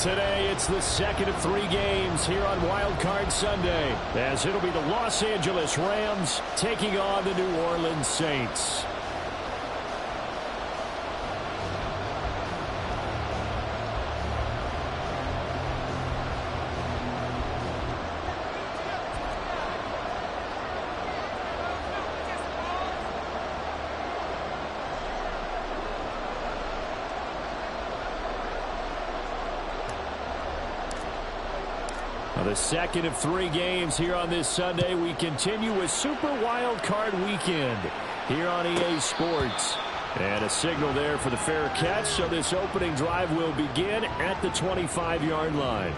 today, it's the second of 3 games here on Wild Card Sunday, as it'll be the Los Angeles Rams taking on the New Orleans Saints. The second of 3 games here on this Sunday. We continue with Super Wild Card Weekend here on EA Sports. And a signal there for the fair catch, so this opening drive will begin at the 25-yard line.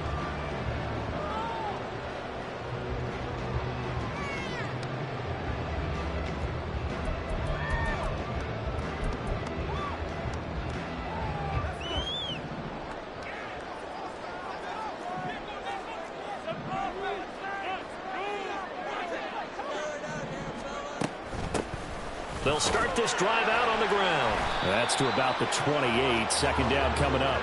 They'll start this drive out on the ground. That's to about the 28. Second down coming up.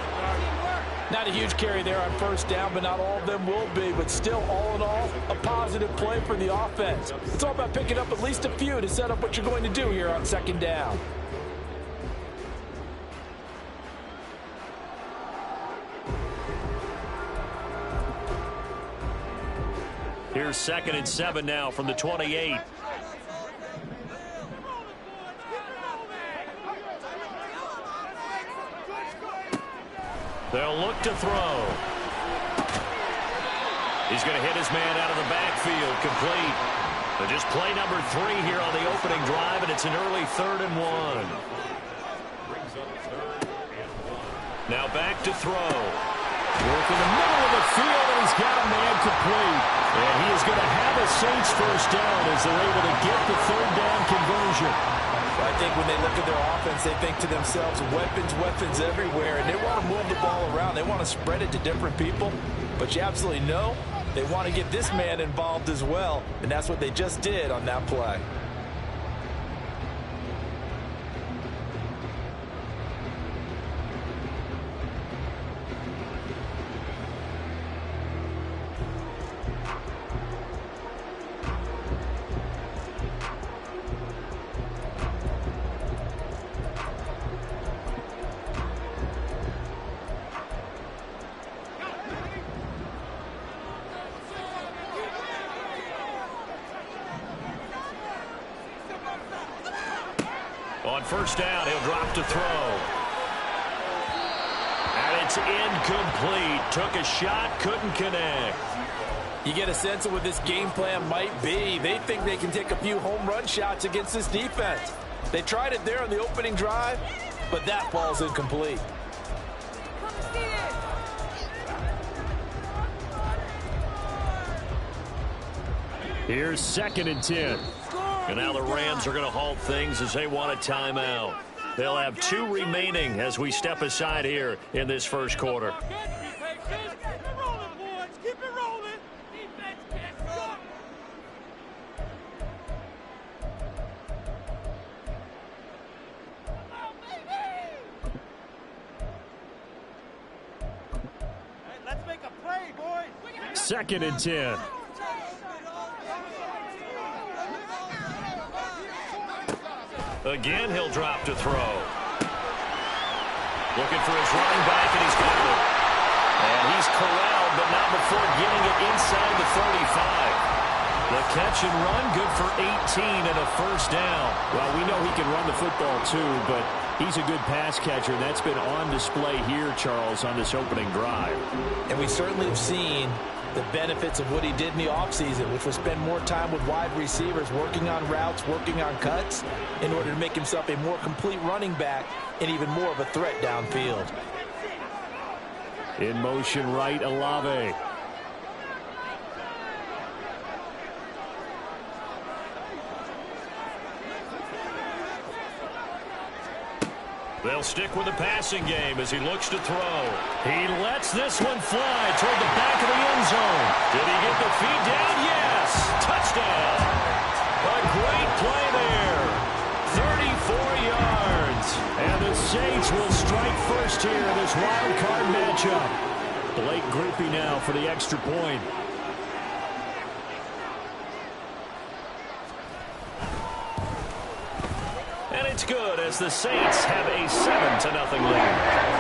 Not a huge carry there on first down, but not all of them will be. But still, all in all, a positive play for the offense. It's all about picking up at least a few to set up what you're going to do here on second down. Here's 2nd and 7 now from the 28. They'll look to throw. He's going to hit his man out of the backfield, complete. But just play number 3 here on the opening drive, and it's an early 3rd and 1. Now back to throw. Work in the middle of the field, and he's got a man complete. And he is going to have a Saints first down as they're able to get the 3rd down conversion. I think when they look at their offense, they think to themselves, weapons everywhere, and they want to move the ball around. They want to spread it to different people, but you absolutely know they want to get this man involved as well, and that's what they just did on that play. On first down, he'll drop to throw. And it's incomplete. Took a shot, couldn't connect. You get a sense of what this game plan might be. They think they can take a few home run shots against this defense. They tried it there on the opening drive, but that ball's incomplete. Here's 2nd and 10. And now the Rams are going to halt things as they want a timeout. They'll have 2 remaining as we step aside here in this first quarter. Let's make a play, boys. 2nd and 10. Again, he'll drop to throw. Looking for his running back, and he's got it. And he's corralled, but not before getting it inside the 35. The catch and run, good for 18 and a first down. Well, we know he can run the football too, but he's a good pass catcher, and that's been on display here, Charles, on this opening drive. And we certainly have seen the benefits of what he did in the offseason, which was spend more time with wide receivers, working on routes, working on cuts, in order to make himself a more complete running back and even more of a threat downfield. In motion right, Olave. They'll stick with the passing game as he looks to throw. He lets this one fly toward the back of the end zone. Did he get the feet down? Yes! Touchdown! A great play there. 34 yards. And the Saints will strike first here in this wild card matchup. Blake Groupie now for the extra point. And it's good as the Saints have a 7-0 lead.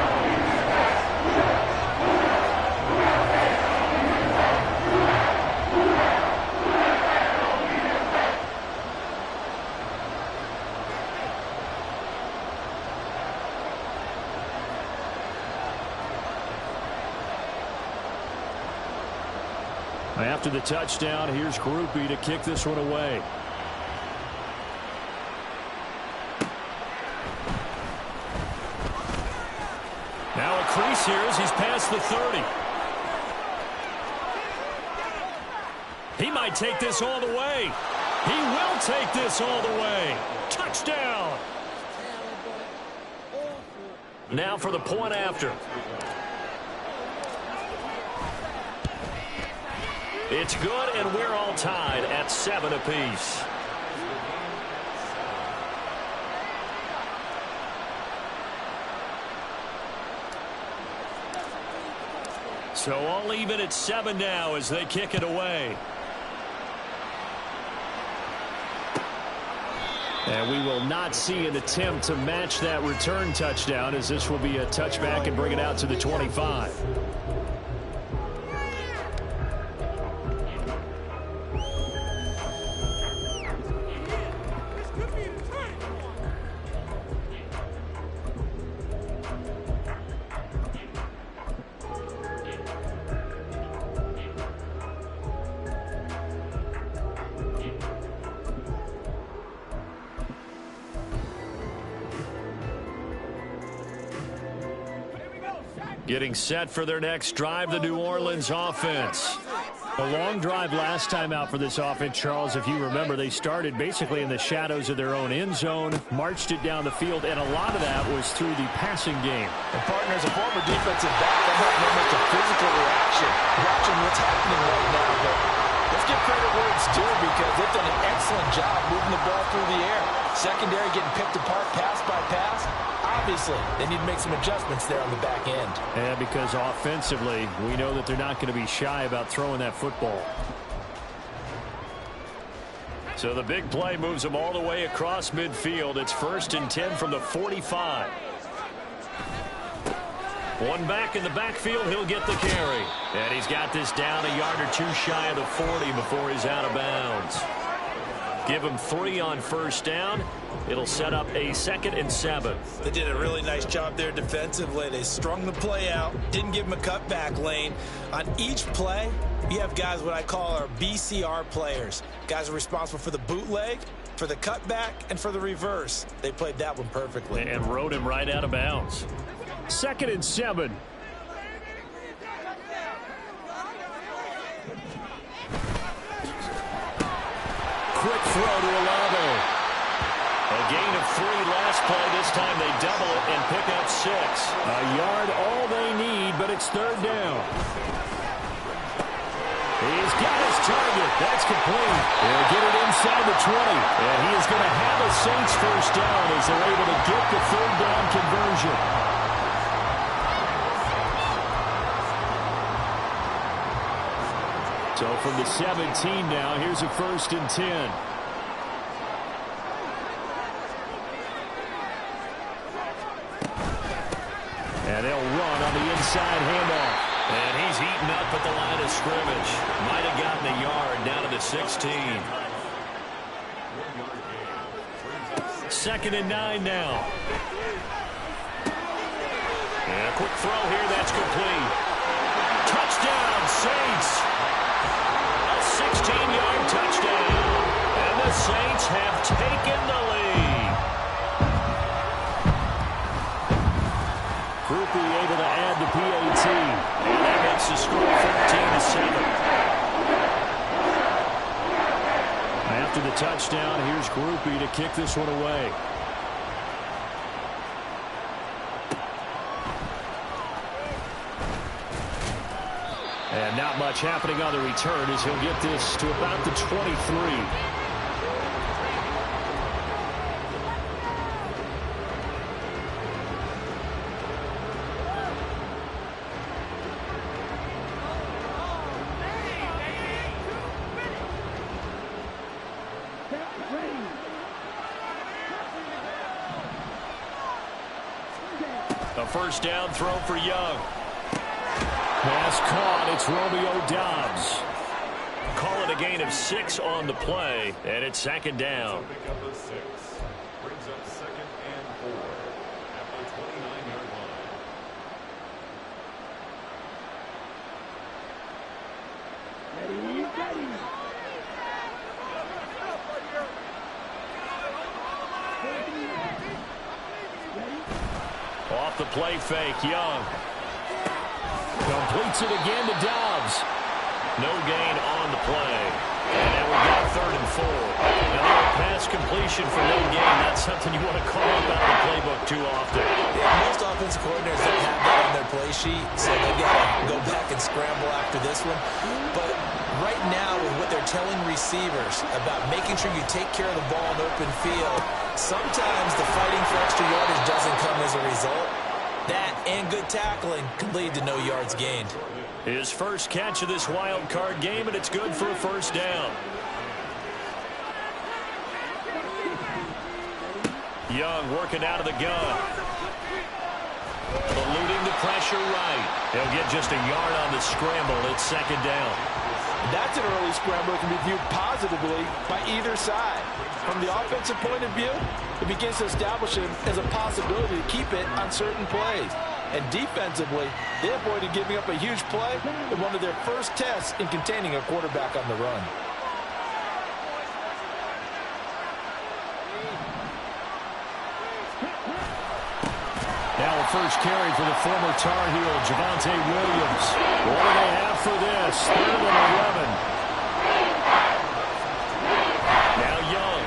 After the touchdown, here's Groupie to kick this one away. Now a crease here as he's past the 30. He might take this all the way. He will take this all the way. Touchdown. Now for the point after. It's good, and we're all tied at 7 apiece. So all even at 7 now as they kick it away. And we will not see an attempt to match that return touchdown, as this will be a touchback and bring it out to the 25. Getting set for their next drive, the New Orleans offense. A long drive last time out for this offense, Charles. If you remember, they started basically in the shadows of their own end zone, marched it down the field, and a lot of that was through the passing game. And partners, a former defensive back, that helped them make a physical reaction, watching what's happening right now. But let's give credit where it's due, because they've done an excellent job moving the ball through the air. Secondary getting picked apart pass by pass. Obviously, they need to make some adjustments there on the back end. And because offensively, we know that they're not going to be shy about throwing that football. So the big play moves them all the way across midfield. It's 1st and 10 from the 45. One back in the backfield, he'll get the carry. And he's got this down a yard or two shy of the 40 before he's out of bounds. Give him 3 on 1st down. It'll set up a 2nd and 7. They did a really nice job there defensively. They strung the play out, didn't give him a cutback lane. On each play, you have guys what I call our BCR players. Guys are responsible for the bootleg, for the cutback, and for the reverse. They played that one perfectly. And rode him right out of bounds. 2nd and 7. Quick throw to Olave. A gain of 3 last play. This time they double it and pick up 6. A yard all they need, but it's 3rd down. He's got his target. That's complete. They'll get it inside the 20. And he is going to have a Saints 1st down as they're able to get the 3rd down conversion. So from the 17 now, here's a 1st and 10. And they'll run on the inside handoff. And he's eaten up at the line of scrimmage. Might have gotten a yard down to the 16. 2nd and 9 now. And a quick throw here, that's complete. Touchdown, Saints. 16-yard touchdown. And the Saints have taken the lead. Groupie able to add the PAT. And that makes the score 13-7. After the touchdown, here's Groupie to kick this one away. And not much happening on the return as he'll get this to about the 23. first down throw for Young. Pass caught. It's Romeo Doubs. Call it a gain of 6 on the play, and it's second down. Brings up 2nd and 4 at the 29-yard line. Off the play fake, Young. Completes it again to Doubs. No gain on the play. And now we've got 3rd and 4. Now a pass completion for no gain. That's something you want to call up out of the playbook too often. Yeah, most offensive coordinators don't have that on their play sheet, so they've got to go back and scramble after this one. But right now, with what they're telling receivers about making sure you take care of the ball in open field, sometimes the fighting for extra yardage doesn't come as a result. That and good tackling can lead to no yards gained. His first catch of this wild card game, and it's good for a first down. Young working out of the gun. Eluding the pressure right. He'll get just a yard on the scramble. It's second down. That's an early scramble that can be viewed positively by either side. From the offensive point of view, it begins to establish him as a possibility to keep it on certain plays. And defensively, they avoided giving up a huge play in one of their first tests in containing a quarterback on the run. Now a first carry for the former Tar Heel, Javonte Williams. What do they have for this? 3rd and 11. Now Young.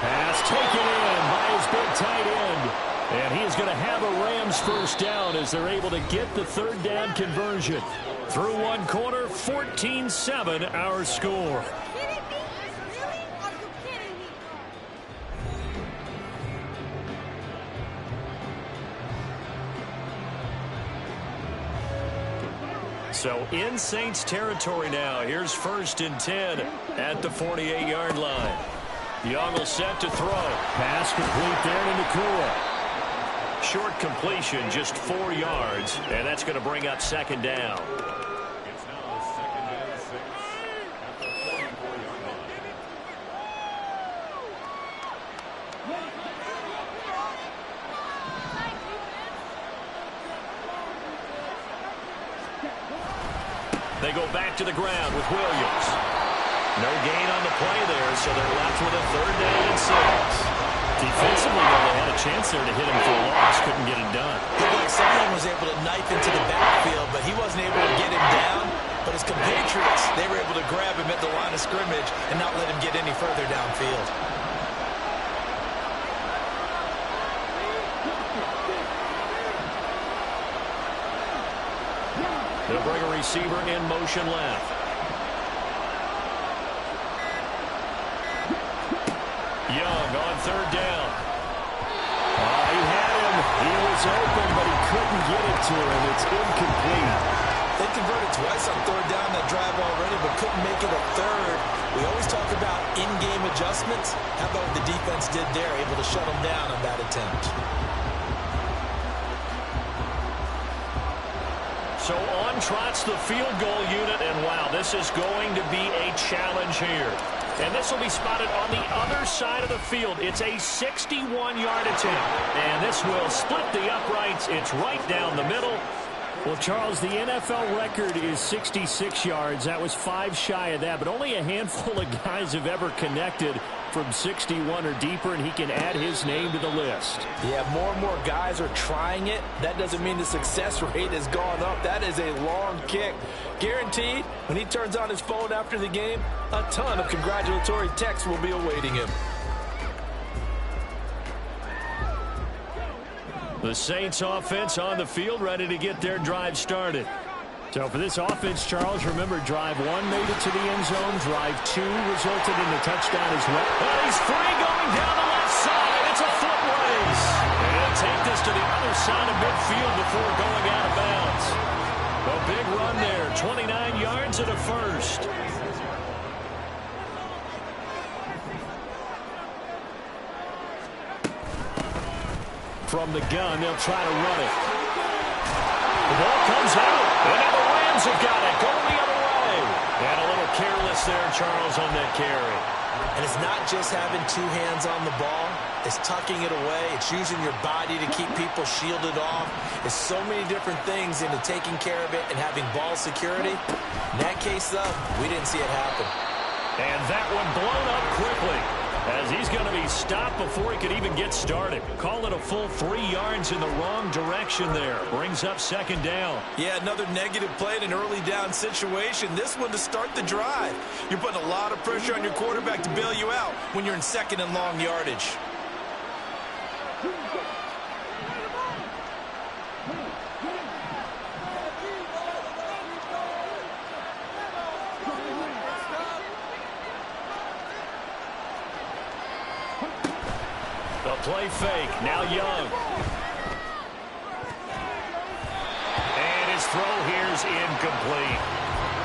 Pass taken in by his big tight end. And he is going to have a Rams first down as they're able to get the 3rd down conversion. Through one quarter, 14-7 our score. So in Saints territory now. Here's 1st and 10 at the 48-yard line. Young will set to throw. Pass complete there to Nakua. Short completion, just 4 yards, and that's going to bring up second down. It's now 2nd and 6 at the 44-yard line. They go back to the ground with Williams. No gain on the play there, so they're left with a 3rd down and 6. Defensively, though, they had a chance there to hit him for a loss. Couldn't get it done. Looked like someone was able to knife into the backfield, but he wasn't able to get him down. But his compatriots, they were able to grab him at the line of scrimmage and not let him get any further downfield. They'll bring a receiver in motion left. Young on 3rd down. He had him. He was open, but he couldn't get it to him. It's incomplete. They converted twice on 3rd down that drive already, but couldn't make it a 3rd. We always talk about in-game adjustments. How about what the defense did there, able to shut them down on that attempt. So on trots the field goal unit, and wow, this is going to be a challenge here. And this will be spotted on the other side of the field. It's a 61-yard attempt, and this will split the uprights. It's right down the middle. Well, Charles, the NFL record is 66 yards. That was 5 shy of that, but only a handful of guys have ever connected from 61 or deeper, and he can add his name to the list. Yeah, more and more guys are trying it. That doesn't mean the success rate has gone up. That is a long kick. Guaranteed, when he turns on his phone after the game, a ton of congratulatory texts will be awaiting him. The Saints offense on the field, ready to get their drive started. So for this offense, Charles, remember drive 1 made it to the end zone. Drive 2 resulted in a touchdown as well. But he's free going down the left side. It's a foot race. And he'll take this to the other side of midfield before going out of bounds. A big run there, 29 yards and a first. from the gun. They'll try to run it. The ball comes out, and now the Rams have got it, going the other way. And a little careless there, Charles, on that carry. And it's not just having two hands on the ball. It's tucking it away. It's using your body to keep people shielded off. It's so many different things into taking care of it and having ball security. In that case, though, we didn't see it happen. And that one blown up quickly, as he's going to be stopped before he could even get started. Call it a full 3 yards in the wrong direction there. Brings up second down. Yeah, another negative play in an early down situation. This one to start the drive. You're putting a lot of pressure on your quarterback to bail you out when you're in second and long yardage. Play fake. Now Young. And his throw here is incomplete.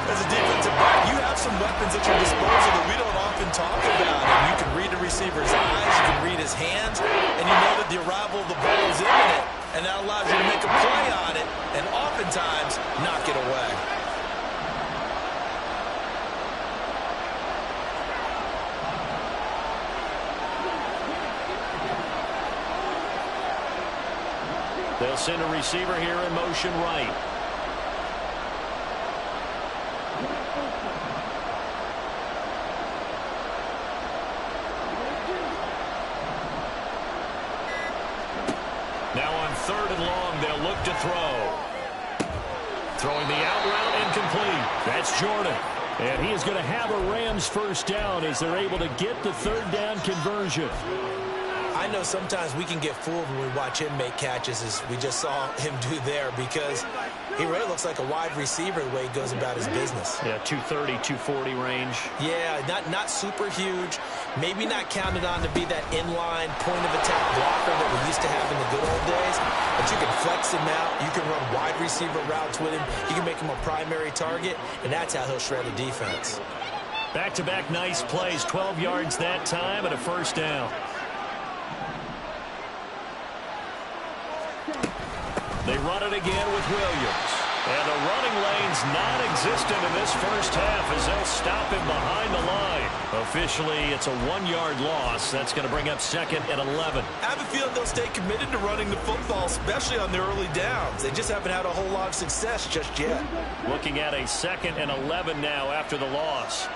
As a defensive back, you have some weapons at your disposal that we don't often talk about. And you can read the receiver's eyes, you can read his hands, and you know that the arrival of the ball is imminent. And that allows you to make a play on it and oftentimes knock it away. They'll send a receiver here in motion right. Now on 3rd and long, they'll look to throw. Throwing the out route incomplete. That's Jordan. And he is going to have a Rams first down as they're able to get the 3rd down conversion. I know sometimes we can get fooled when we watch him make catches, as we just saw him do there, because he really looks like a wide receiver the way he goes about his business. Yeah, 230, 240 range. Yeah, not super huge. Maybe not counted on to be that inline point-of-attack blocker that we used to have in the good old days, but you can flex him out. You can run wide receiver routes with him. You can make him a primary target, and that's how he'll shred a defense. Back-to-back nice plays, 12 yards that time and a first down. They run it again with Williams. And the running lane's non-existent in this first half as they'll stop him behind the line. Officially, it's a 1-yard loss. That's going to bring up 2nd and 11. I have a feeling they'll stay committed to running the football, especially on their early downs. They just haven't had a whole lot of success just yet. Looking at a 2nd and 11 now after the loss.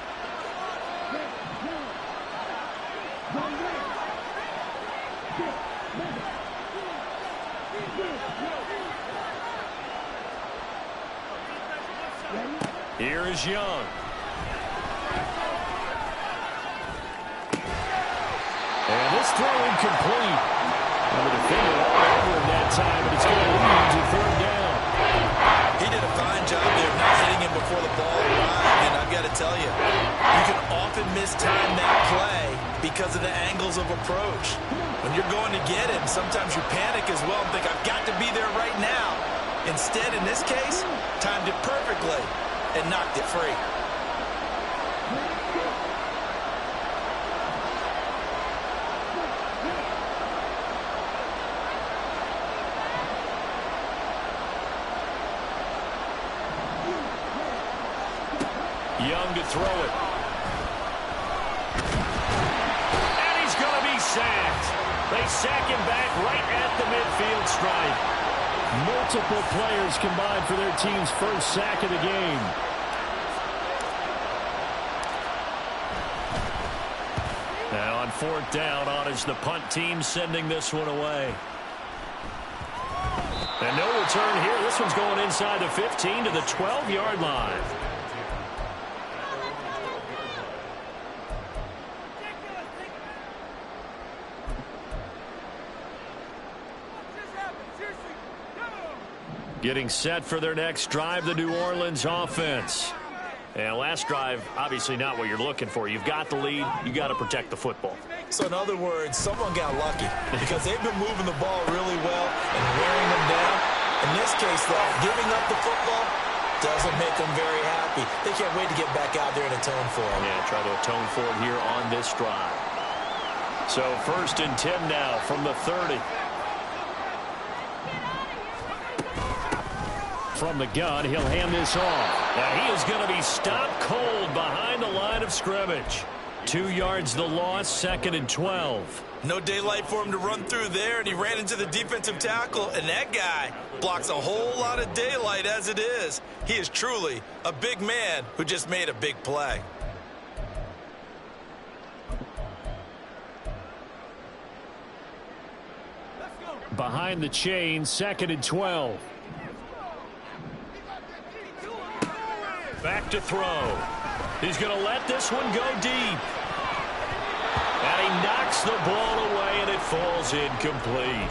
Here is Young. And this throw incomplete. And the defender all over him that time, but it's going to lead to 3rd down. He did a fine job there of not hitting him before the ball arrived, and I've got to tell you, you can often mistime that play because of the angles of approach. When you're going to get him, sometimes you panic as well and think, I've got to be there right now. Instead, in this case, timed it perfectly and knocked it free. Young to throw it. And he's going to be sacked. They sack him back right at the midfield stripe. Multiple players combined for their team's first sack of the game. Now on 4th down, on is the punt team sending this one away. And no return here. This one's going inside the 15 to the 12-yard line. Getting set for their next drive, the New Orleans offense. And last drive, obviously not what you're looking for. You've got the lead. You got to protect the football. So in other words, someone got lucky because they've been moving the ball really well and wearing them down. In this case, though, giving up the football doesn't make them very happy. They can't wait to get back out there and atone for it. Yeah, try to atone for it here on this drive. So 1st and 10 now from the 30. from the gun. He'll hand this off. Now he is going to be stopped cold behind the line of scrimmage. 2 yards the loss, 2nd and 12. No daylight for him to run through there, and he ran into the defensive tackle, and that guy blocks a whole lot of daylight as it is. He is truly a big man who just made a big play. Behind the chain, 2nd and 12. Back to throw. He's going to let this one go deep. And he knocks the ball away, and it falls incomplete.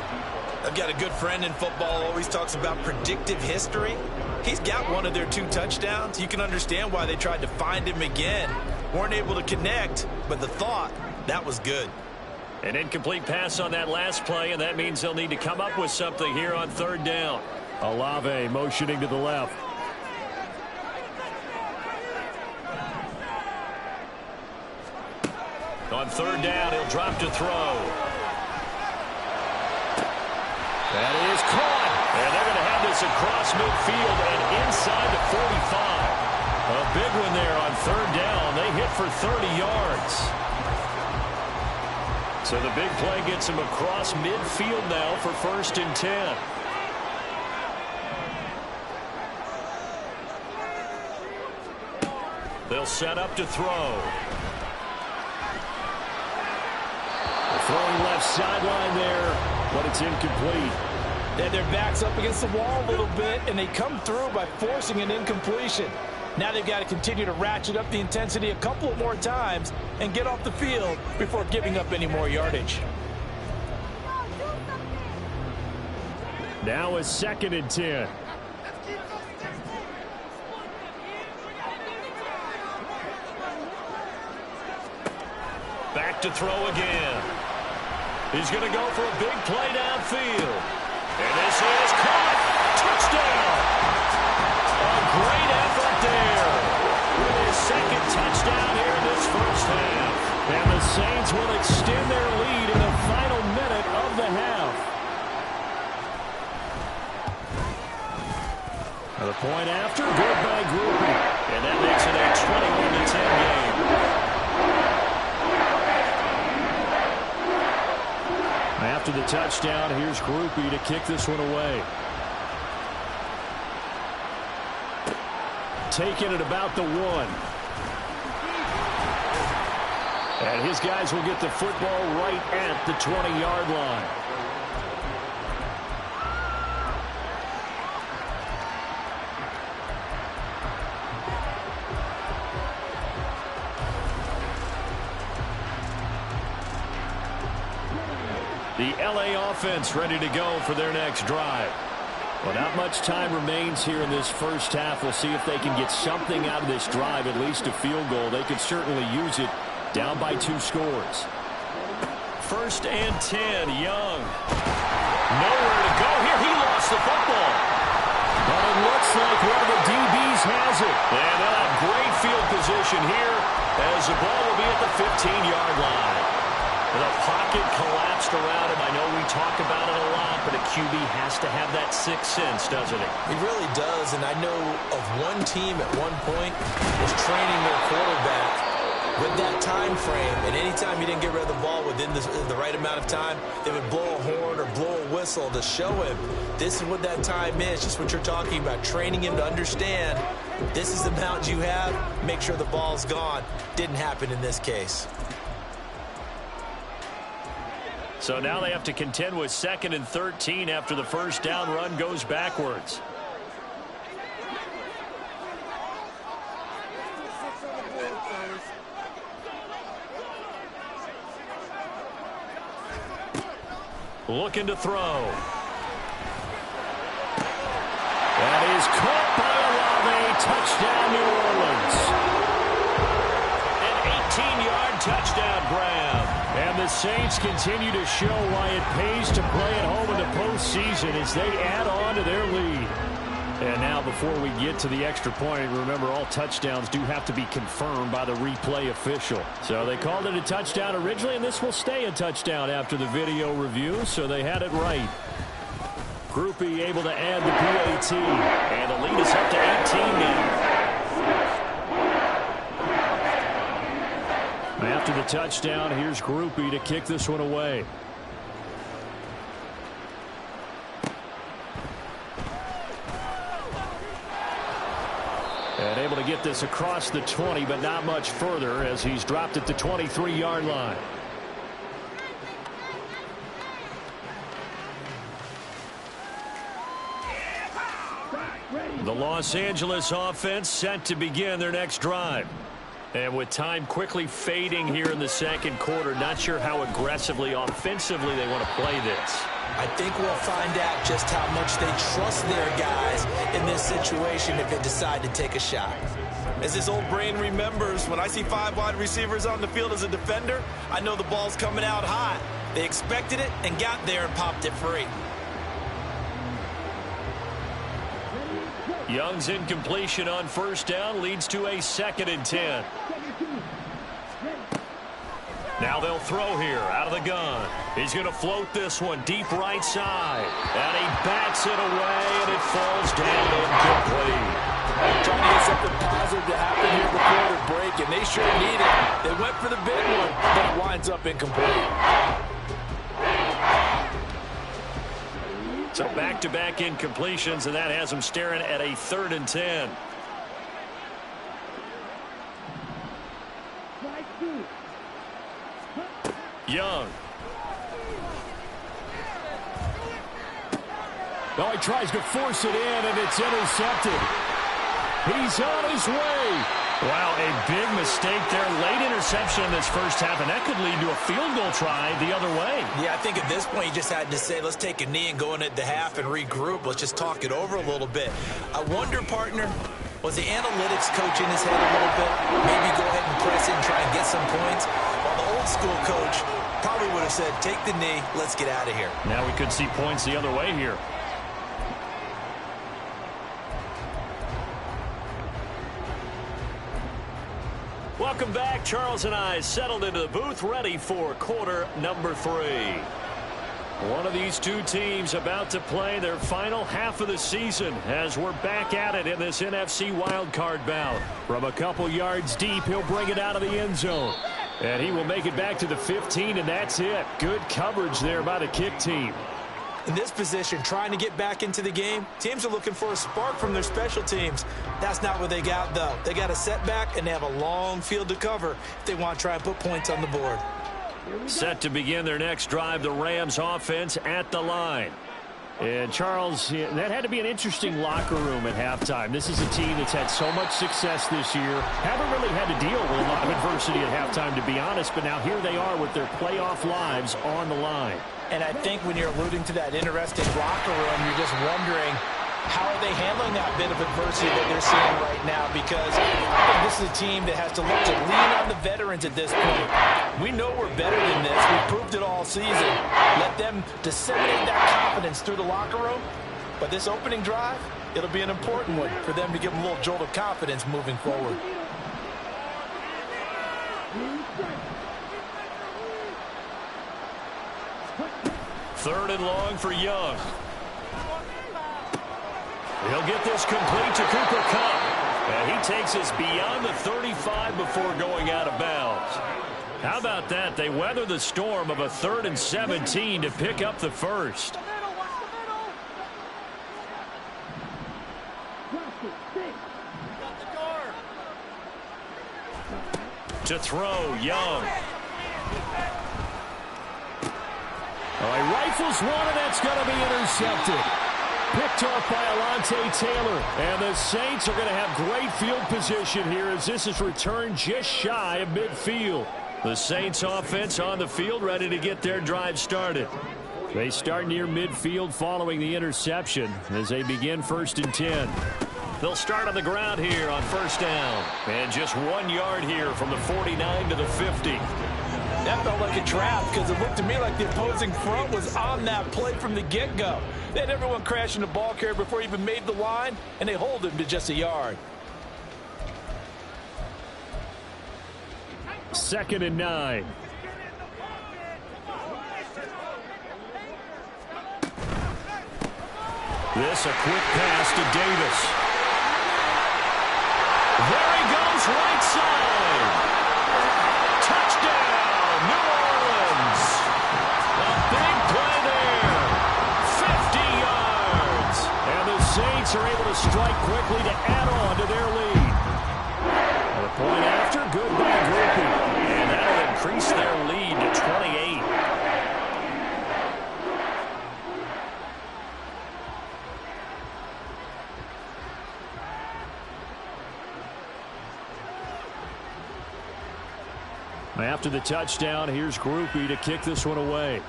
I've got a good friend in football, always talks about predictive history. He's got one of their 2 touchdowns. You can understand why they tried to find him again. Weren't able to connect, but the thought, that was good. An incomplete pass on that last play, and that means they'll need to come up with something here on 3rd down. Olave motioning to the left. On 3rd down, he'll drop to throw. That is caught. And they're going to have this across midfield and inside the 45. A big one there on 3rd down. They hit for 30 yards. So the big play gets him across midfield now for 1st and 10. They'll set up to throw. Throwing left sideline there, but it's incomplete. Then their back's up against the wall a little bit, and they come through by forcing an incompletion. Now they've got to continue to ratchet up the intensity a couple of more times and get off the field before giving up any more yardage. Now it's 2nd and 10. Back to throw again. He's going to go for a big play downfield. And this is caught. Touchdown. A great effort there. With his 2nd touchdown here in this 1st half. And the Saints will extend their lead in the final minute of the half. The point after, good by Groupie. And that makes it a 21-10 game. After the touchdown, here's Groupie to kick this one away. Taking it about the 1. And his guys will get the football right at the 20-yard line. The LA offense ready to go for their next drive. Well, not much time remains here in this 1st half. We'll see if they can get something out of this drive, at least a field goal. They could certainly use it, down by 2 scores. 1st and 10, Young. Nowhere to go here. He lost the football. But it looks like one of the DBs has it. And they'll have great field position here as the ball will be at the 15-yard line. The pocket collapsed around him. I know we talk about it a lot, but a QB has to have that 6th sense, doesn't it? He really does, and I know of one team at one point was training their quarterback with that time frame, and anytime he didn't get rid of the ball within the right amount of time, they would blow a horn or blow a whistle to show him this is what that time is, just what you're talking about, training him to understand this is the amount you have, make sure the ball's gone. Didn't happen in this case. So now they have to contend with 2nd and 13 after the 1st down run goes backwards. Looking to throw. That is caught by Olave. Touchdown, New Orleans. An 18-yard touchdown grab. And the Saints continue to show why it pays to play at home in the postseason as they add on to their lead. And now before we get to the extra point, remember all touchdowns do have to be confirmed by the replay official. So they called it a touchdown originally, and this will stay a touchdown after the video review, so they had it right. Groupie able to add the PAT. And the lead is up to 18 now. After the touchdown, here's Groupie to kick this one away. And able to get this across the 20, but not much further as he's dropped at the 23-yard line. The Los Angeles offense set to begin their next drive. And with time quickly fading here in the second quarter, not sure how aggressively, offensively they want to play this. I think we'll find out just how much they trust their guys in this situation if they decide to take a shot. As his old brain remembers, when I see 5 wide receivers on the field as a defender, I know the ball's coming out hot. They expected it and got there and popped it free. Young's incompletion on first down leads to a 2nd and 10. Now they'll throw here out of the gun. He's going to float this one deep right side. And he bats it away, and it falls down incomplete. Trying to get something positive to happen here before the break, and they sure need it. They went for the big one, but it winds up incomplete. So back-to-back incompletions, and that has him staring at a 3rd and 10. Young. Oh, he tries to force it in, and it's intercepted. He's on his way. Wow, a big mistake there. Late interception in this first half, and that could lead to a field goal try the other way. Yeah, I think at this point you just had to say, let's take a knee and go into the half and regroup. Let's just talk it over a little bit. I wonder, partner, was the analytics coach in his head a little bit? Maybe go ahead and press it and try and get some points? While the old school coach probably would have said, take the knee, let's get out of here. Now we could see points the other way here. Welcome back. Charles and I settled into the booth, ready for quarter number 3. One of these two teams about to play their final half of the season as we're back at it in this NFC wildcard bout. From a couple yards deep, he'll bring it out of the end zone. And he will make it back to the 15, and that's it. Good coverage there by the kick team. In this position, trying to get back into the game, teams are looking for a spark from their special teams. That's not what they got, though. They got a setback, and they have a long field to cover if they want to try and put points on the board. Set to begin their next drive, the Rams offense at the line. And, Charles, that had to be an interesting locker room at halftime. This is a team that's had so much success this year. Haven't really had to deal with a lot of adversity at halftime, to be honest, but now here they are with their playoff lives on the line. And I think when you're alluding to that interesting locker room, you're just wondering, how are they handling that bit of adversity that they're seeing right now? Because I think this is a team that has to look to lean on the veterans at this point. We know we're better than this. We've proved it all season. Let them disseminate that confidence through the locker room. But this opening drive, it'll be an important one for them to give them a little jolt of confidence moving forward. Third and long for Young. He'll get this complete to Cooper Kupp. And he takes us beyond the 35 before going out of bounds. How about that? They weather the storm of a 3rd and 17 to pick up the first. To throw, Young. Oh, he rifles one, and that's going to be intercepted. Picked off by Alontae Taylor. And the Saints are going to have great field position here as this is returned just shy of midfield. The Saints offense on the field ready to get their drive started. They start near midfield following the interception as they begin 1st and 10. They'll start on the ground here on first down. And just 1 yard here from the 49 to the 50. That felt like a trap because it looked to me like the opposing front was on that play from the get-go. They had everyone crashing the ball carrier before he even made the line, and they hold him to just a yard. 2nd and 9. This a quick pass to Davis. There he goes, right side. Touchdown, New Orleans. A big play there. 50 yards. And the Saints are able to strike quickly to add on to their lead. The point after, good by Groupie. And that'll increase their lead to 28. After the touchdown, here's Groupie to kick this one away.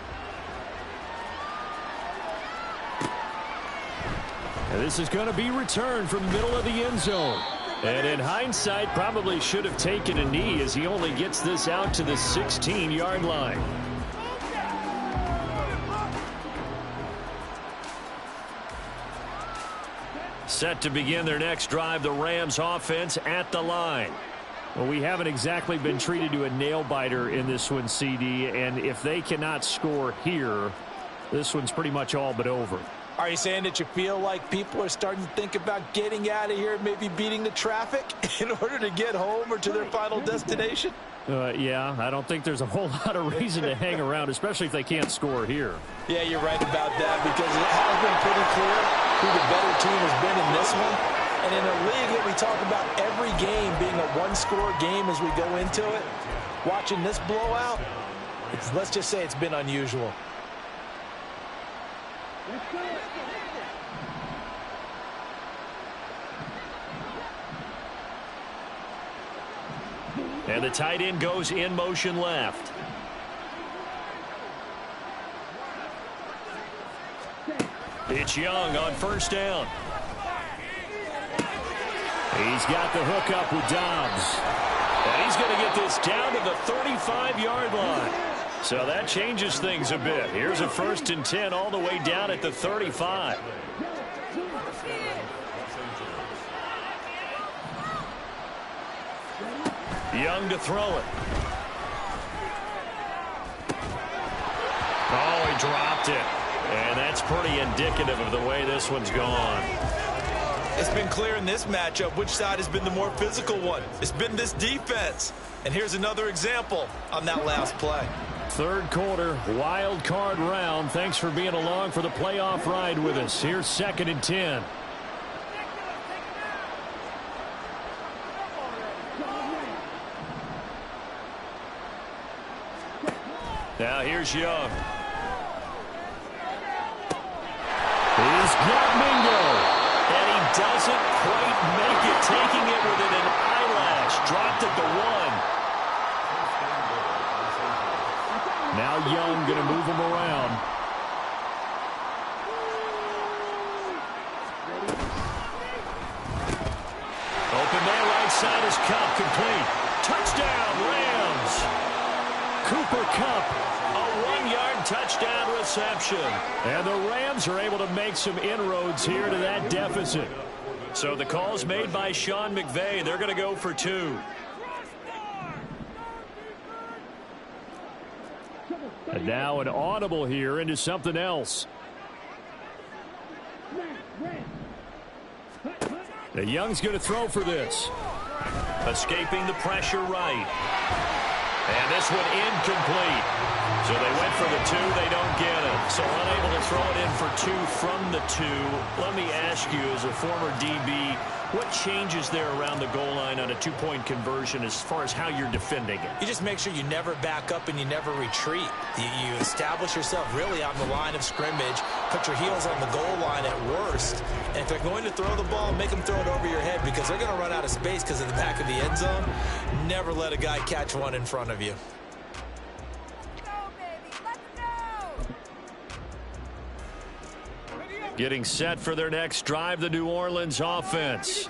And this is going to be returned from the middle of the end zone. And in hindsight, probably should have taken a knee as he only gets this out to the 16-yard line. Set to begin their next drive, the Rams offense at the line. Well, we haven't exactly been treated to a nail-biter in this one, CD, and if they cannot score here, this one's pretty much all but over. Are you saying that you feel like people are starting to think about getting out of here, maybe beating the traffic in order to get home or to their final destination? Yeah, I don't think there's a whole lot of reason to hang around, especially if they can't score here. Yeah, you're right about that, because it has been pretty clear who the better team has been in this one. And in a league that we talk about every game being a one-score game as we go into it, watching this blowout, let's just say it's been unusual. And the tight end goes in motion left. It's Young on first down. He's got the hook up with Dobbs. And he's going to get this down to the 35-yard line. So that changes things a bit. Here's a 1st and 10 all the way down at the 35. Young to throw it. Oh, he dropped it. And that's pretty indicative of the way this one's gone. It's been clear in this matchup which side has been the more physical one. It's been this defense. And here's another example on that last play. Third quarter, wild card round. Thanks for being along for the playoff ride with us. Here's 2nd and 10. Now here's Young. He's got Mingo. And he doesn't quite make it, taking it within an eyelash. Dropped at the 1. Now Young going to move him around. Open man right side is Kupp, complete. Touchdown, Rams. Cooper Kupp, a 1-yard touchdown reception. And the Rams are able to make some inroads here to that deficit. So the call's made by Sean McVay. They're going to go for 2. And now an audible here into something else. The Young's going to throw for this. Escaping the pressure right. And this one incomplete. So they went for the 2. They don't get it. So unable to throw it in for 2 from the 2. Let me ask you, as a former DB, what changes there around the goal line on a 2-point conversion as far as how you're defending it? You just make sure you never back up and you never retreat. You establish yourself really on the line of scrimmage, put your heels on the goal line at worst. And if they're going to throw the ball, make them throw it over your head, because they're going to run out of space because of the back of the end zone. Never let a guy catch one in front of you. Getting set for their next drive, the New Orleans offense.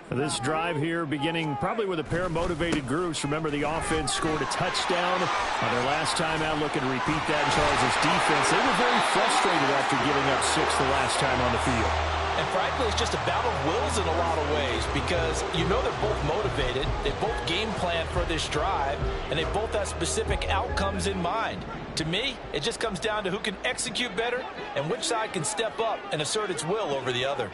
This drive here beginning probably with a pair of motivated groups. Remember, the offense scored a touchdown on their last time out. Looking to repeat that in Charles' defense. They were very frustrated after giving up 6 the last time on the field. And frankly, it's just a battle of wills in a lot of ways because you know they're both motivated, they both game plan for this drive, and they both have specific outcomes in mind. To me, it just comes down to who can execute better and which side can step up and assert its will over the other.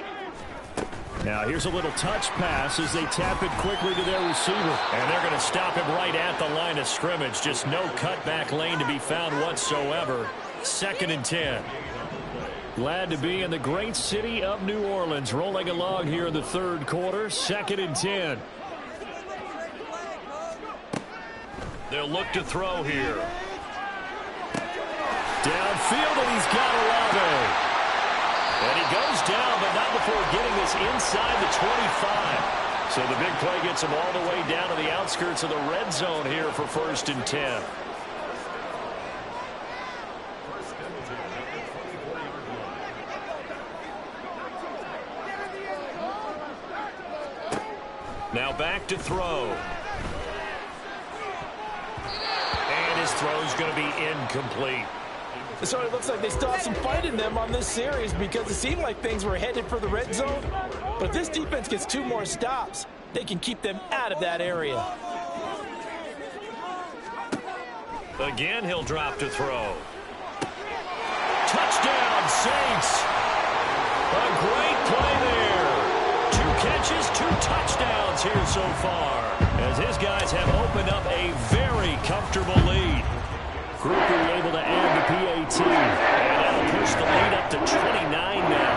Now here's a little touch pass as they tap it quickly to their receiver. And they're going to stop him right at the line of scrimmage. Just no cutback lane to be found whatsoever. 2nd and 10. Glad to be in the great city of New Orleans. Rolling along here in the 3rd quarter. 2nd and 10. They'll look to throw here. Downfield, and he's got Olave. And he goes down, but not before getting this inside the 25. So the big play gets him all the way down to the outskirts of the red zone here for 1st and 10. Now back to throw. And his throw's going to be incomplete. So it looks like they still have some fight in them on this series because it seemed like things were headed for the red zone. But if this defense gets 2 more stops, they can keep them out of that area. Again, he'll drop to throw. Touchdown, Saints. A great play there. 2 catches, 2 touchdowns here so far, as his guys have opened up a very comfortable lead. Groupie able to add the PAT. And that'll push the lead up to 29 now.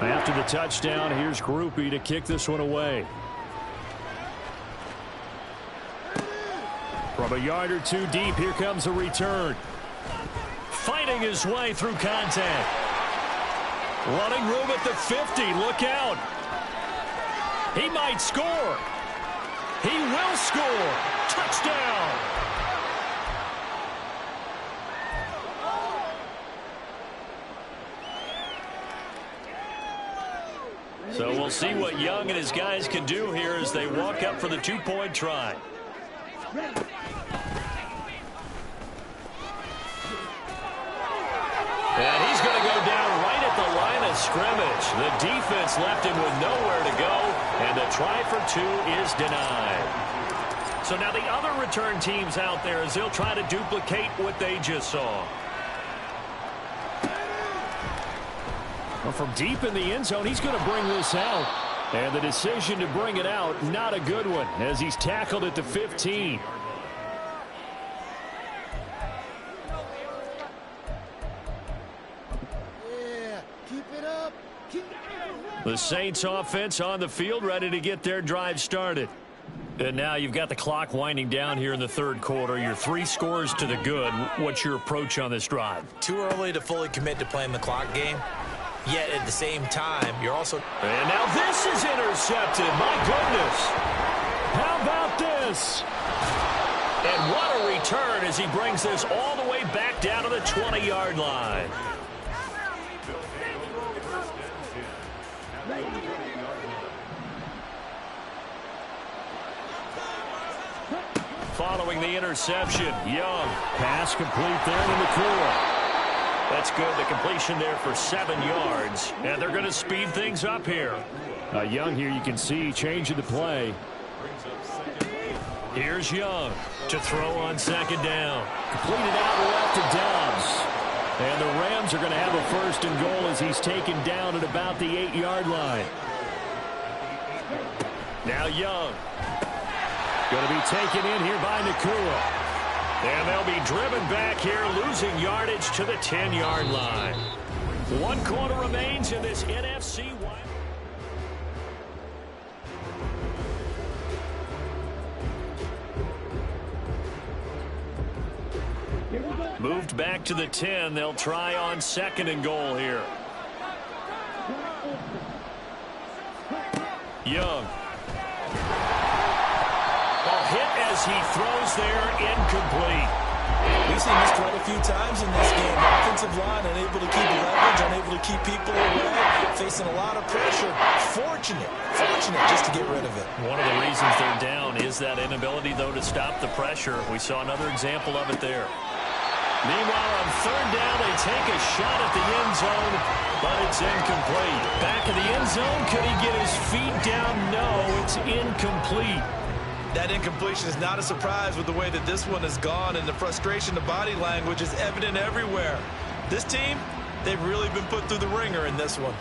After the touchdown, here's Groupie to kick this one away. From a yard or 2 deep, here comes a return. Fighting his way through contact. Running room at the 50. Look out. He might score. He will score. Touchdown. So we'll see what Young and his guys can do here as they walk up for the 2-point try. And he's going to go down right at the line of scrimmage. The defense left him with nowhere to go, and the try for 2 is denied. So now the other return teams out there as they'll try to duplicate what they just saw. Well, from deep in the end zone, he's going to bring this out. And the decision to bring it out, not a good one, as he's tackled at the 15. Yeah, keep it up. The Saints offense on the field, ready to get their drive started. And now you've got the clock winding down here in the 3rd quarter. Your 3 scores to the good. What's your approach on this drive? Too early to fully commit to playing the clock game. Yet at the same time, you're also... And now this is intercepted. My goodness. How about this? And what a return as he brings this all the way back down to the 20-yard line. Following the interception, Young. Pass complete there to McCool. That's good. The completion there for 7 yards. And they're going to speed things up here. Young here, you can see, changing the play. Here's Young to throw on 2nd down. Completed out left to Dobbs. And the Rams are going to have a 1st and goal as he's taken down at about the 8-yard line. Now Young. Going to be taken in here by Nakua. And they'll be driven back here, losing yardage to the 10-yard line. 1 quarter remains in this NFC West. Moved back to the 10. They'll try on 2nd and goal here. Young. Hit as he throws there, incomplete. We've seen this quite a few times in this game. Offensive line unable to keep leverage, unable to keep people away, facing a lot of pressure. Fortunate just to get rid of it. One of the reasons they're down is that inability, though, to stop the pressure. We saw another example of it there. Meanwhile, on third down, they take a shot at the end zone, but it's incomplete. Back in the end zone, could he get his feet down? No, it's incomplete. That incompletion is not a surprise with the way that this one has gone, and the frustration, the body language is evident everywhere. This team, they've really been put through the ringer in this one.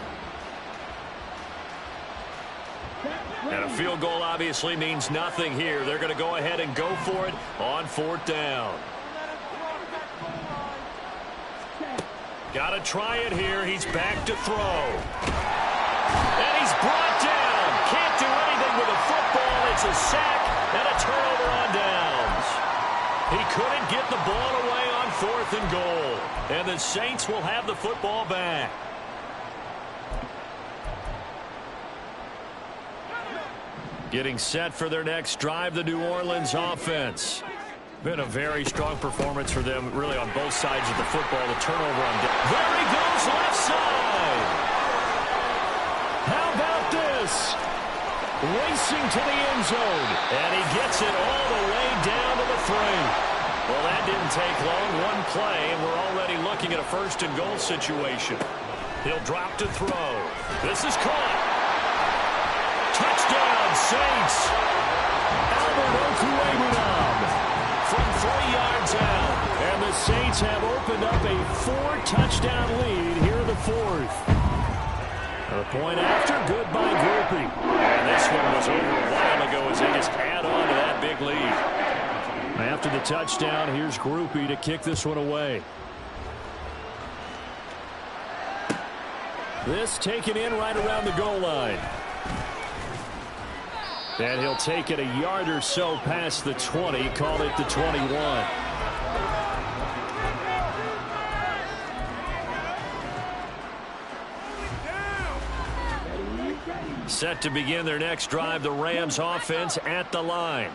And a field goal obviously means nothing here. They're going to go ahead and go for it on fourth down. Got to try it here. He's back to throw. And he's brought down. Can't do anything with a football. It's a sack and a turnover on downs. He couldn't get the ball away on fourth and goal. And the Saints will have the football back. Getting set for their next drive, the New Orleans offense. Been a very strong performance for them, really, on both sides of the football. The turnover on down. There he goes, left side. How about this? Racing to the end zone. And he gets it all the way down to the 3. Well, that didn't take long. One play, and we're already looking at a first and goal situation. He'll drop to throw. This is caught. Touchdown, Saints. Albert Okwuegbunam from 3 yards out. And the Saints have opened up a 4-touchdown lead here in the fourth. A point after, good by Groupie. And this one was over a while ago as they just add on to that big lead. After the touchdown, here's Groupie to kick this one away. This taken in right around the goal line. And he'll take it a yard or so past the 20, call it the 21. Set to begin their next drive, the Rams offense at the line.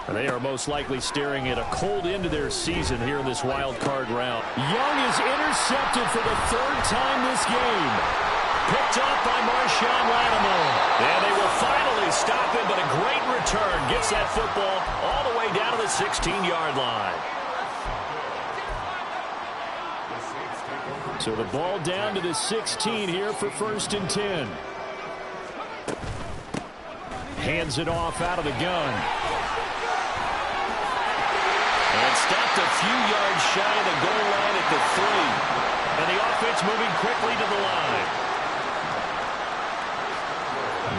They are most likely staring at a cold end to their season here in this wild card round. Young is intercepted for the 3rd time this game. Picked up by Marshawn Lattimore. And they will finally stop him, but a great return. Gets that football all the way down to the 16-yard line. So the ball down to the 16 here for 1st and 10. Hands it off out of the gun. And stopped a few yards shy of the goal line at the 3. And the offense moving quickly to the line.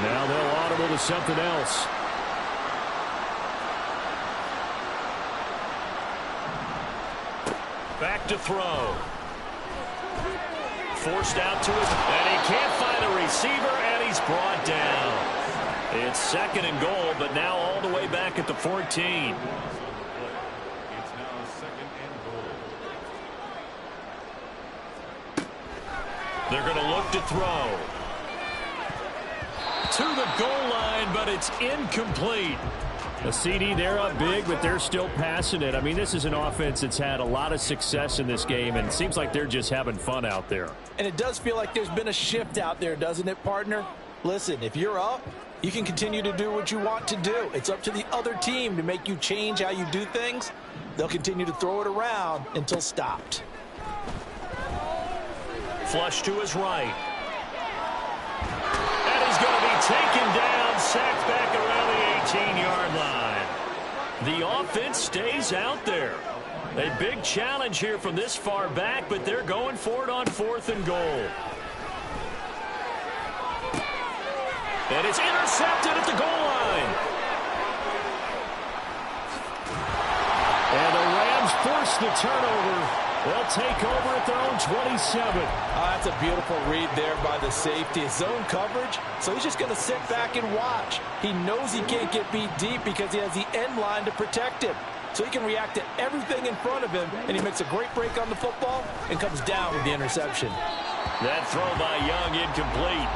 Now they'll audible to something else. Back to throw. Forced out to his, and he can't find a receiver, and he's brought down. It's 2nd and goal, but now all the way back at the 14. It's now 2nd and goal. They're going to look to throw. To the goal line, but it's incomplete. A CD, they're up big, but they're still passing it. I mean, this is an offense that's had a lot of success in this game, and it seems like they're just having fun out there. And it does feel like there's been a shift out there, doesn't it, partner? Listen, if you're up, you can continue to do what you want to do. It's up to the other team to make you change how you do things. They'll continue to throw it around until stopped. Flush to his right. And he's going to be taken down, sacked back around the 18-yard line. The offense stays out there. A big challenge here from this far back, but they're going for it on 4th and goal. And it's intercepted at the goal line. And the Rams force the turnover. They'll take over at their own 27. That's a beautiful read there by the safety. His zone coverage, so he's just going to sit back and watch. He knows he can't get beat deep because he has the end line to protect him. So he can react to everything in front of him, and he makes a great break on the football and comes down with the interception. That throw by Young incomplete.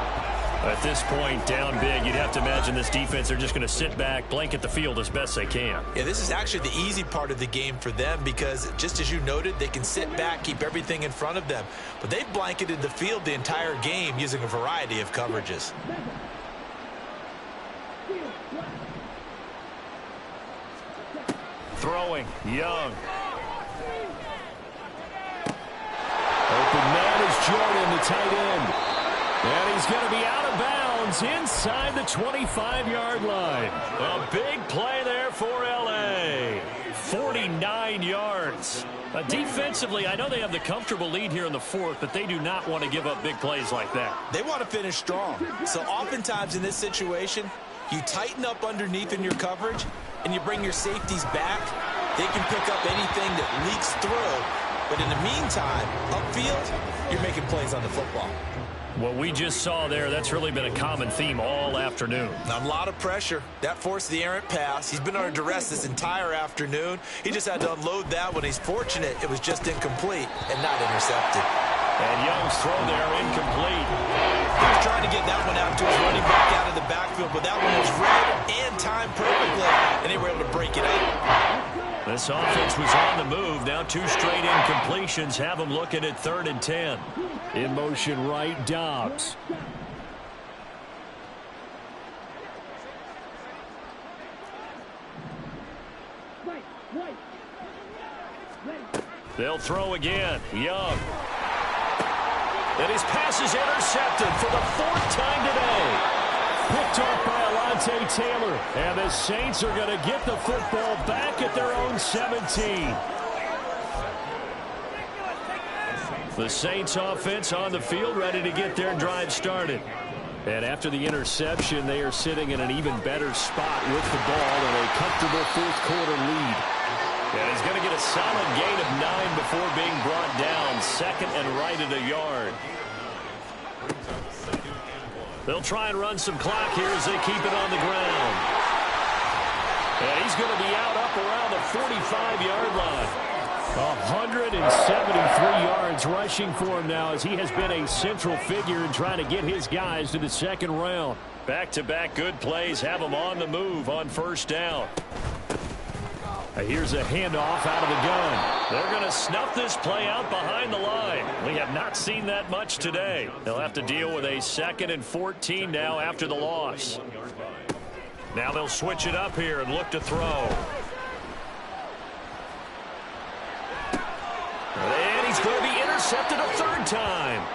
At this point, down big, you'd have to imagine this defense, they're just going to sit back, blanket the field as best they can. Yeah, this is actually the easy part of the game for them because, just as you noted, they can sit back, keep everything in front of them. But they've blanketed the field the entire game using a variety of coverages. Throwing, Young. open man is Jordan, the tight end. And he's going to be out of bounds inside the 25-yard line. A big play there for L.A. 49 yards. Defensively, I know they have the comfortable lead here in the fourth, but they do not want to give up big plays like that. They want to finish strong. So oftentimes in this situation, you tighten up underneath in your coverage, and you bring your safeties back. They can pick up anything that leaks through. But in the meantime, upfield, you're making plays on the football. What we just saw there, that's really been a common theme all afternoon. A lot of pressure. That forced the errant pass. He's been under duress this entire afternoon. He just had to unload that one. He's fortunate it was just incomplete and not intercepted. And Young's throw there incomplete. He was trying to get that one out to his running back out of the backfield, but that one was read and timed perfectly, and they were able to break it up. This offense was on the move. Now 2 straight incompletions have them looking at 3rd and 10. In motion right, Dobbs. They'll throw again. Young. And his pass is intercepted for the 4th time today. Picked off by Alontae Taylor. And the Saints are going to get the football back at their own 17. The Saints offense on the field, ready to get their drive started. And after the interception, they are sitting in an even better spot with the ball and a comfortable 4th quarter lead. And he's going to get a solid gain of 9 before being brought down. 2nd and right at a yard. They'll try and run some clock here as they keep it on the ground. And he's going to be out up around the 45-yard line. 173 yards rushing for him now as he has been a central figure in trying to get his guys to the 2nd round. Back-to-back good plays have them on the move on 1st down. Here's a handoff out of the gun. They're going to snuff this play out behind the line. We have not seen that much today. They'll have to deal with a 2nd and 14 now after the loss. Now they'll switch it up here and look to throw. And he's going to be intercepted a 3rd time.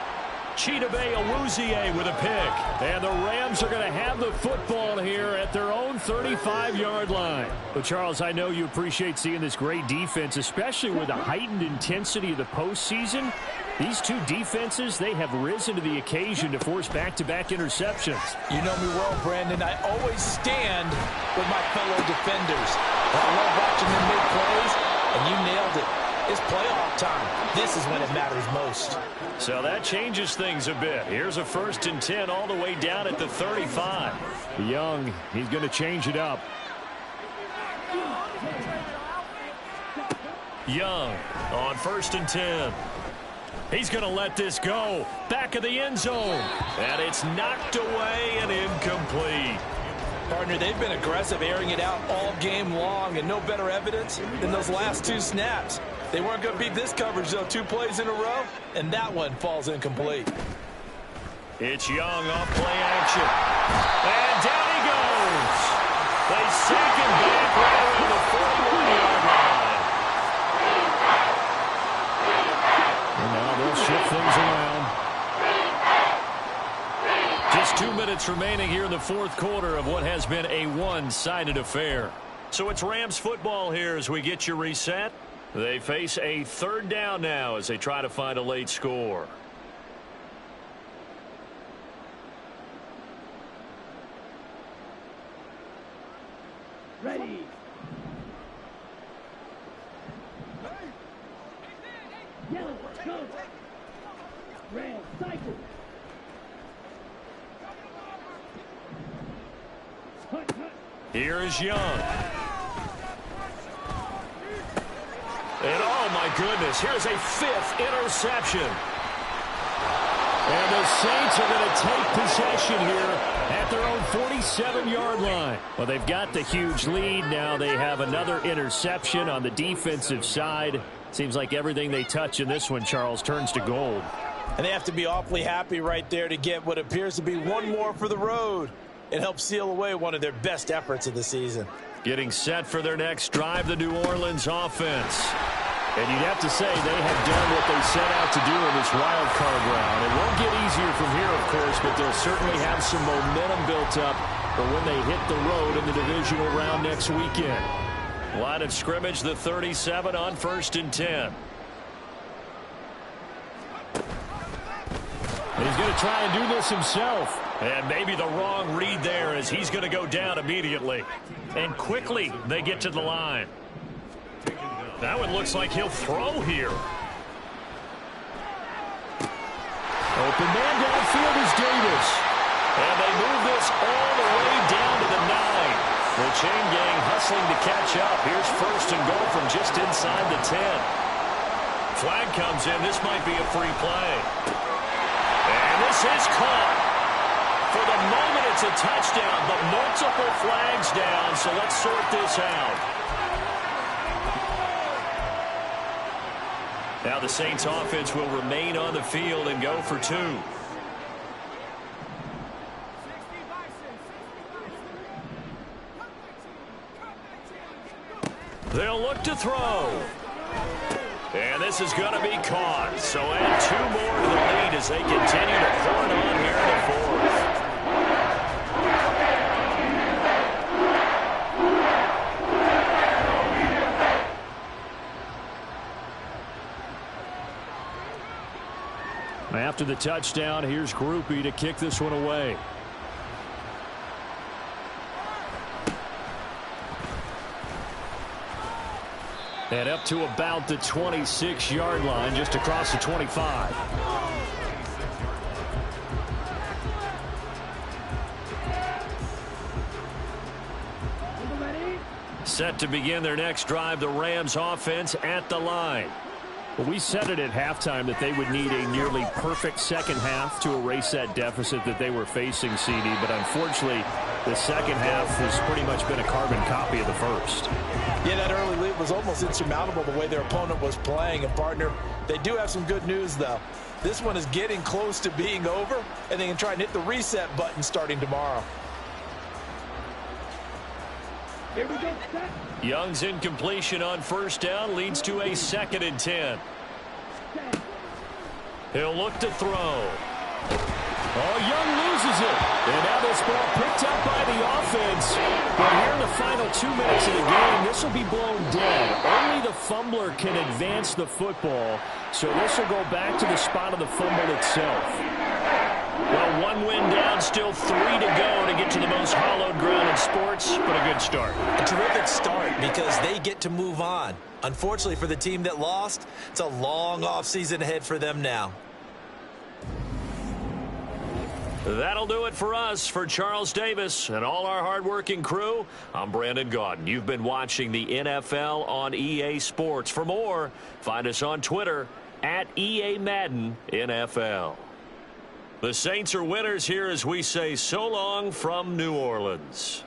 Chidobe Awuzie with a pick. And the Rams are going to have the football here at their own 35-yard line. But, Charles, I know you appreciate seeing this great defense, especially with the heightened intensity of the postseason. These 2 defenses, they have risen to the occasion to force back-to-back interceptions. You know me well, Brandon. I always stand with my fellow defenders. I love watching them make plays, and you nailed it. It's playoff time. This is when it matters most. So that changes things a bit. Here's a 1st and 10 all the way down at the 35. Young, he's going to change it up. Young on 1st and 10. He's going to let this go. Back of the end zone. And it's knocked away and incomplete. Partner, they've been aggressive, airing it out all game long, and no better evidence than those last 2 snaps. They weren't going to beat this coverage, though. 2 plays in a row, and that one falls incomplete. It's Young off play action. And down he goes. They sack him back right around the 41-yard line. And now they'll shift things around. Just 2 minutes remaining here in the 4th quarter of what has been a one-sided affair. So it's Rams football here as we get you reset. They face a 3rd down now as they try to find a late score. Ready. Yellow, go. Red, cycle. Here is Young. And oh my goodness, here's a 5th interception. And the Saints are going to take possession here at their own 47-yard line. Well, they've got the huge lead. Now they have another interception on the defensive side. Seems like everything they touch in this one, Charles, turns to gold. And they have to be awfully happy right there to get what appears to be one more for the road. It helps seal away one of their best efforts of the season. Getting set for their next drive, the New Orleans offense. And you'd have to say they have done what they set out to do in this wild card round. It won't get easier from here, of course, but they'll certainly have some momentum built up for when they hit the road in the divisional round next weekend. Line of scrimmage, the 37 on 1st and 10. He's going to try and do this himself. And maybe the wrong read there as he's going to go down immediately. And quickly they get to the line. Now it looks like he'll throw here. Open man downfield is Davis. And they move this all the way down to the 9. The chain gang hustling to catch up. Here's 1st and goal from just inside the 10. Flag comes in. This might be a free play. And this is caught. For the moment, it's a touchdown, but multiple flags down, so let's sort this out. Now the Saints offense will remain on the field and go for 2. They'll look to throw. And this is going to be caught. So add 2 more to the lead as they continue to pour it on here in the 4th. After the touchdown, here's Groupie to kick this one away. And up to about the 26-yard line, just across the 25. Set to begin their next drive, the Rams offense at the line. Well, we said it at halftime that they would need a nearly perfect second half to erase that deficit that they were facing, CD. But unfortunately, the second half has pretty much been a carbon copy of the first. Yeah, that early lead was almost insurmountable the way their opponent was playing. And, partner, they do have some good news, though. This one is getting close to being over, and they can try and hit the reset button starting tomorrow. Here we go. Set. Young's incompletion on 1st down leads to a 2nd and 10. He'll look to throw. Oh, Young loses it. And now this ball picked up by the offense. But here in the final 2 minutes of the game, this will be blown dead. Only the fumbler can advance the football. So this will go back to the spot of the fumble itself. Well, 1 win down, still 3 to go to get to the most hallowed ground in sports, but a good start. A terrific start because they get to move on. Unfortunately for the team that lost, it's a long offseason ahead for them now. That'll do it for us. For Charles Davis and all our hardworking crew, I'm Brandon Gaudin. You've been watching the NFL on EA Sports. For more, find us on Twitter at EA Madden NFL. The Saints are winners here as we say so long from New Orleans.